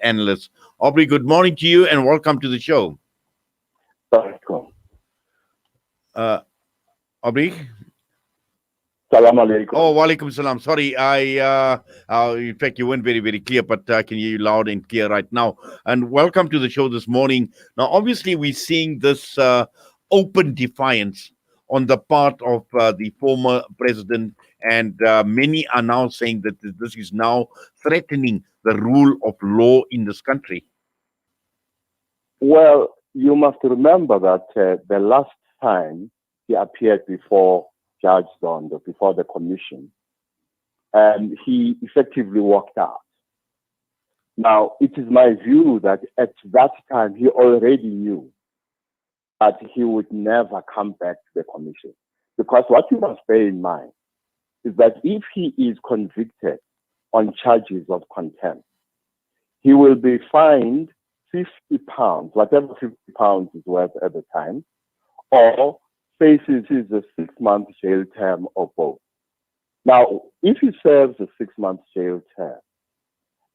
analyst. Aubrey, good morning to you and welcome to the show. Assalamu Uh, Aubrey? alaikum. Oh, walaikum salam. Sorry, in fact, you weren't very, very clear, but I can hear you loud and clear right now. And welcome to the show this morning. Now, obviously, we're seeing this open defiance on the part of the former president, and many are now saying that this is now threatening the rule of law in this country. Well, you must remember that the last time he appeared before Judge Zondo, before the commission, he effectively walked out. Now, it is my view that at that time he already knew that he would never come back to the commission. Because what you must bear in mind is that if he is convicted on charges of contempt, he will be fined 50 pounds, whatever 50 pounds is worth at the time, or faces a 6-month jail term or both. Now, if he serves a 6-month jail term,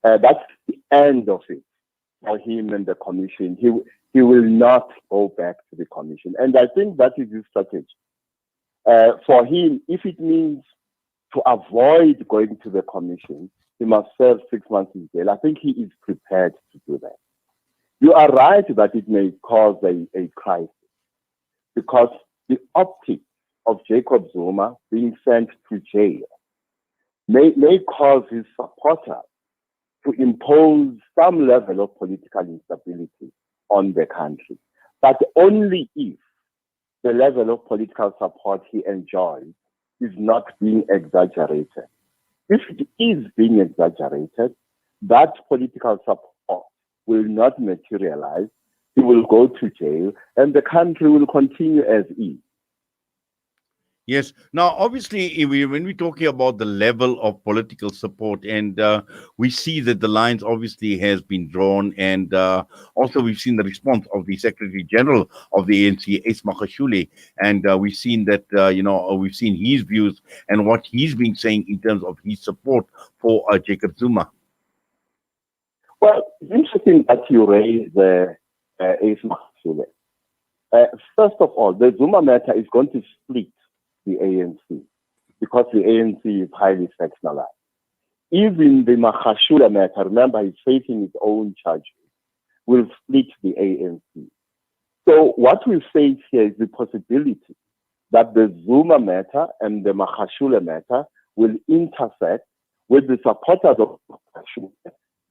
that's the end of it for him and the commission. He will not go back to the commission. And I think that is his strategy. For him, if it means to avoid going to the commission, he must serve 6 months in jail. I think he is prepared to do that. You are right that it may cause a crisis, because the optics of Jacob Zuma being sent to jail may cause his supporters to impose some level of political instability on the country, but only if the level of political support he enjoys is not being exaggerated. If it is being exaggerated, that political support will not materialize. He will go to jail and the country will continue as is. Yes. Now, obviously, when we're talking about the level of political support, and we see that the lines obviously has been drawn, and also we've seen the response of the Secretary General of the ANC, Ace Makashule, and we've seen that, we've seen his views and what he's been saying in terms of his support for Jacob Zuma. Well, it's interesting that you raise Ace Makashule. First of all, the Zuma matter is going to split the ANC, because the ANC is highly sectionalized. Even the Makashule matter, remember, he's facing his own charges, will split the ANC. So what we face here is the possibility that the Zuma matter and the Makashule matter will intersect with the supporters of Makashule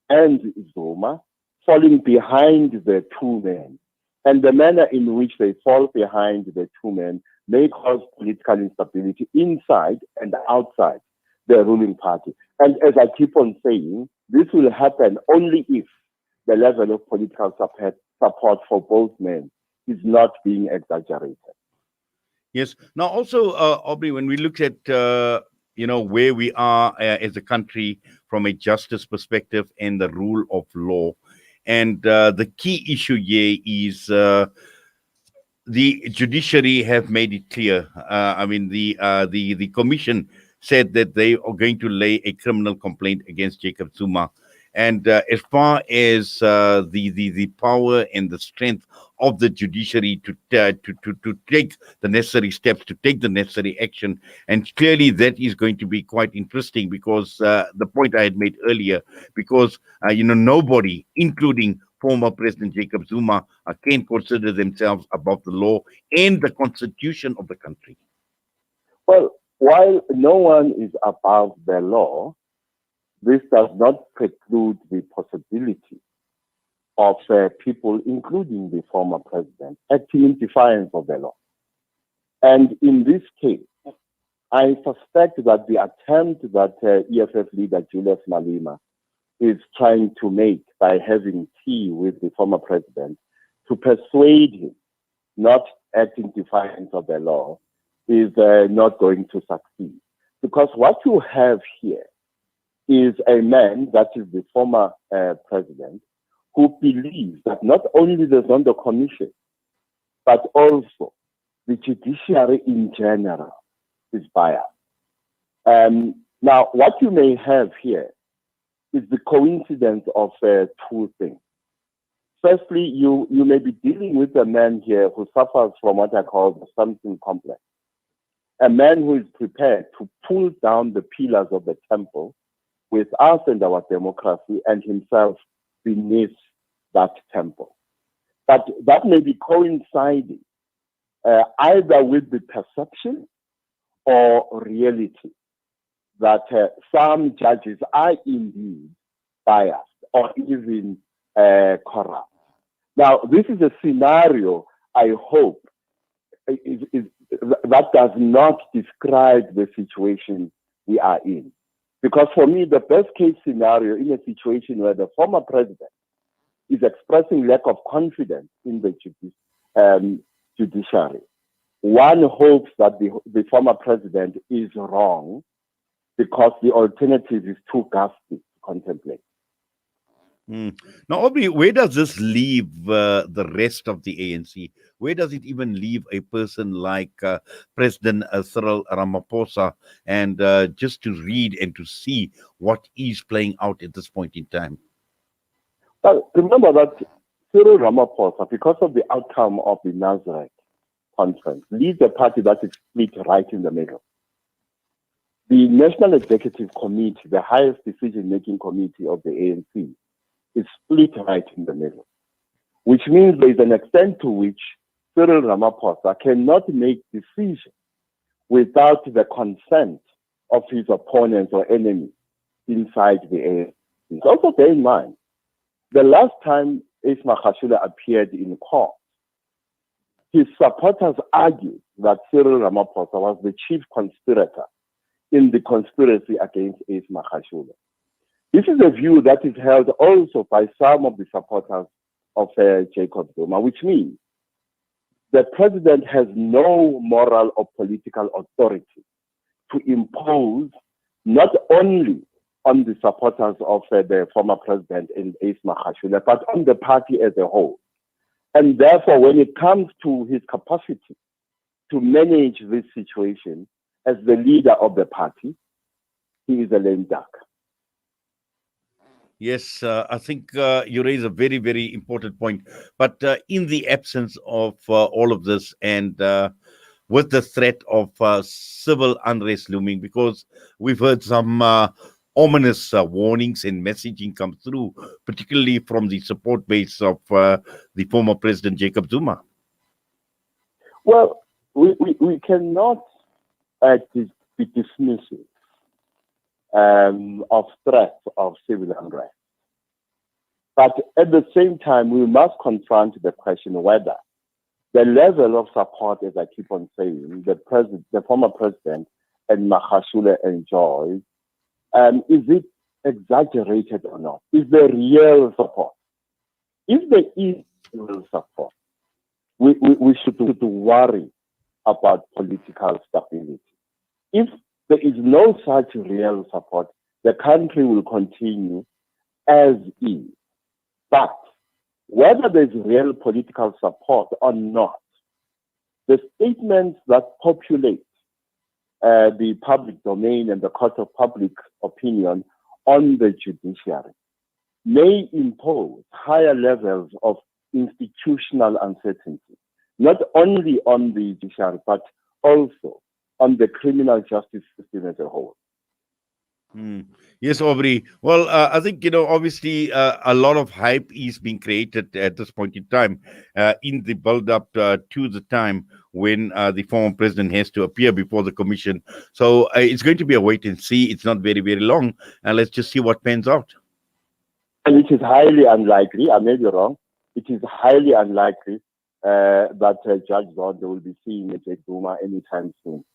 and Zuma falling behind the two men. And the manner in which they fall behind the two men may cause political instability inside and outside the ruling party. And as I keep on saying, this will happen only if the level of political support for both men is not being exaggerated. Yes. Now, also, Aubrey, when we look at where we are as a country from a justice perspective and the rule of law, and the key issue here is the judiciary have made it clear. The commission said that they are going to lay a criminal complaint against Jacob Zuma. And as far as the power and the strength of the judiciary to take the necessary steps, to take the necessary action, and clearly that is going to be quite interesting, because the point I had made earlier, because nobody, including former President Jacob Zuma, can consider themselves above the law and the constitution of the country. Well, while no one is above the law, this does not preclude the possibility of people, including the former president, acting in defiance of the law. And in this case, I suspect that the attempt that EFF leader Julius Malema is trying to make by having tea with the former president to persuade him not act in defiance of the law is not going to succeed. Because what you have here is a man that is the former president who believes that not only the Zondo Commission, but also the judiciary in general is biased. Now, what you may have here is the coincidence of two things. Firstly, you may be dealing with a man here who suffers from what I call the something complex. A man who is prepared to pull down the pillars of the temple with us and our democracy and himself beneath that temple. But that may be coinciding either with the perception or reality that some judges are indeed biased or even corrupt. Now, this is a scenario I hope that does not describe the situation we are in. Because for me, the best case scenario in a situation where the former president is expressing lack of confidence in the judiciary, one hopes that the former president is wrong because the alternative is too ghastly to contemplate. Now, Aubrey, where does this leave the rest of the ANC? Where does it even leave a person like President Cyril Ramaphosa? And just to read and to see what is playing out at this point in time. Well, remember that Cyril Ramaphosa, because of the outcome of the Nazareth conference, leads a party that is split right in the middle. The National Executive Committee, the highest decision-making committee of the ANC, is split right in the middle, which means there is an extent to which Cyril Ramaphosa cannot make decisions without the consent of his opponents or enemies inside the ANC. Also bear in mind, the last time Ace Magashule appeared in court, his supporters argued that Cyril Ramaphosa was the chief conspirator in the conspiracy against Ace Magashule. This is a view that is held also by some of the supporters of Jacob Zuma, which means the president has no moral or political authority to impose not only on the supporters of the former president and Ace Magashule, but on the party as a whole. And therefore, when it comes to his capacity to manage this situation as the leader of the party, he is a lame duck. Yes, I think you raise a very, very important point. But in the absence of all of this and with the threat of civil unrest looming, because we've heard some ominous warnings and messaging come through, particularly from the support base of the former President Jacob Zuma. Well, we cannot be dismissive of threats of civil unrest. But at the same time, we must confront the question whether the level of support, as I keep on saying, the former president and Magashule enjoys, is it exaggerated or not? Is there real support? If there is real support, we should worry about political stability. If there is no such real support, the country will continue as is. But whether there's real political support or not, the statements that populate the public domain and the court of public opinion on the judiciary may impose higher levels of institutional uncertainty, not only on the judiciary, but also on the criminal justice system as a whole. Yes, Aubrey. Well, I think, obviously a lot of hype is being created at this point in time in the build-up to the time when the former president has to appear before the commission. So it's going to be a wait and see. It's not very, very long. And let's just see what pans out. And it is highly unlikely, I may be wrong, it is highly unlikely that Judge Zondo will be seeing Jacob Zuma anytime soon.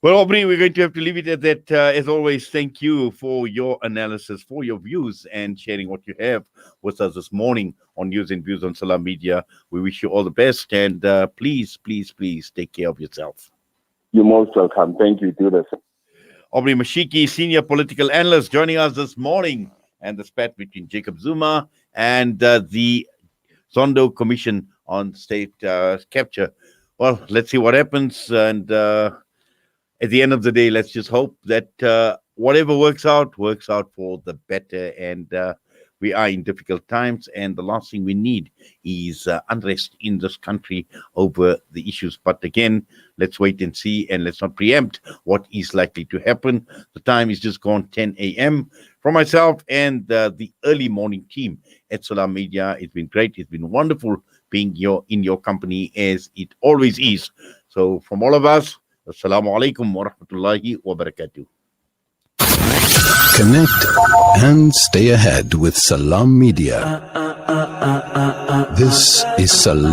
Well, Aubrey, we're going to have to leave it at that. As always, thank you for your analysis, for your views, and sharing what you have with us this morning on News and Views on Salam Media. We wish you all the best, and please, please, please take care of yourself. You're most welcome. Thank you. Do this. Aubrey Mashiki, senior political analyst, joining us this morning, and the spat between Jacob Zuma and the Zondo Commission on state capture. Well, let's see what happens, and at the end of the day, let's just hope that whatever works out for the better. And we are in difficult times, and the last thing we need is unrest in this country over the issues. But again, let's wait and see, and let's not preempt what is likely to happen. The time is just gone 10 a.m. From myself and the early morning team at Salam Media, it's been great. It's been wonderful being in your company, as it always is. So from all of us, Assalamu alaikum wa rahmatullahi wa barakatuh. Connect and stay ahead with Salam Media. This is Salam.